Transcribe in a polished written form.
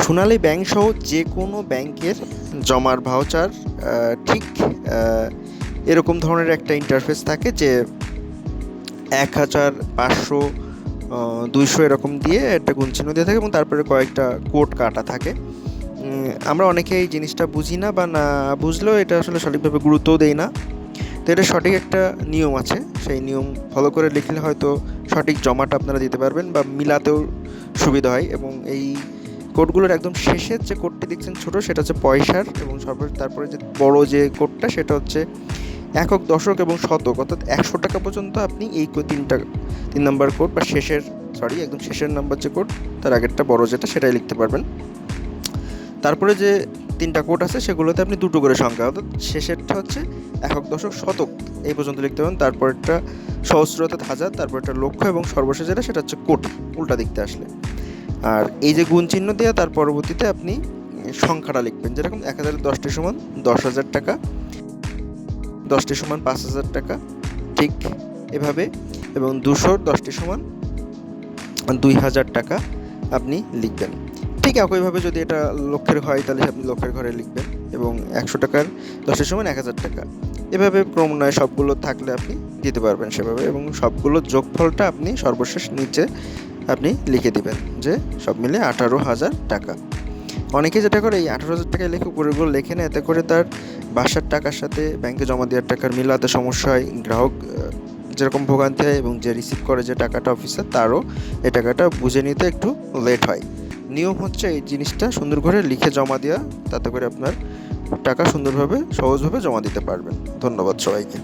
সোনালী bank সহ যে কোনো ব্যাংকের জমার ভাউচার ঠিক এরকম ধরনের একটা ইন্টারফেস থাকে যে 1,000, 500, 200 এরকম দিয়ে একটা গুণচিহ্ন দিয়ে থাকে এবং তারপরে কয়েকটা কোড কাটা থাকে। আমরা অনেকে এই জিনিসটা বুঝি না, বা না বুঝলেও এটা আসলে সঠিকভাবে গুরুত্বও দেই না। তো এটা সঠিক একটা নিয়ম আছে, সেই নিয়ম ফলো করে লিখলে হয়তো সঠিক জমাটা আপনারা দিতে পারবেন বা মিলাতেও সুবিধা হয়। এবং এই কোডগুলোর একদম শেষের যে কোডটি দেখছেন ছোটো, সেটা হচ্ছে পয়সার, এবং তারপরে যে বড় যে কোডটা সেটা হচ্ছে একক, দশক এবং শতক, অর্থাৎ 100 টাকা পর্যন্ত আপনি এই 3 নাম্বার কোড বা একদম শেষের নাম্বার যে কোড, তার আগেরটা বড় যেটা, সেটাই লিখতে পারবেন। তারপরে যে 3টা কোড আছে সেগুলোতে আপনি 2টো করে সংখ্যা, অর্থাৎ শেষেরটা হচ্ছে একক, দশক, শতক এই পর্যন্ত লিখতে পারেন। তারপরটা সহস্র অর্থাৎ হাজার, তারপরটা লক্ষ, এবং সর্বশেষ যেটা সেটা হচ্ছে কোটি উল্টা দিকতে আসলে। আর এই যে গুণ চিহ্ন দেওয়া, তার পরবর্তীতে আপনি সংখ্যাটা লিখবেন, যেরকম 1000 10টি সমান 10,000 টাকা, 10টি সমান 5,000 টাকা, ঠিক এভাবে। এবং 200 10টি সমান 2,000 টাকা আপনি লিখবেন। ঠিক একইভাবে যদি এটা লক্ষের হয় তাহলে আপনি লক্ষের ঘরে লিখবেন, এবং 100 টাকার 10টি সমান 1,000 টাকা। এভাবে ক্রমান্বয়ে সবগুলো থাকলে আপনি দিতে পারবেন সেভাবে, এবং সবগুলোর যোগফলটা আপনি সর্বশেষ নিচে আপনি লিখে দিবেন যে সব মিলে 18,000 টাকা। অনেকে যেটা করে এই 18,000 টাকায় লেখে উপরেগুলো লেখে না, এতে করে তার বাসার টাকার সাথে ব্যাংকে জমা দেওয়ার টাকার মিলাতে সমস্যা হয়। গ্রাহক যেরকম ভোগান্তি হয়, এবং যে রিসিভ করে যে টাকাটা অফিসার, তারও এই টাকাটা বুঝে নিতে একটু লেট হয়। নিয়ম হচ্ছে এই জিনিসটা সুন্দর করে লিখে জমা দেওয়া, তাতে করে আপনার টাকা সুন্দরভাবে সহজভাবে জমা দিতে পারবেন। ধন্যবাদ সবাইকে।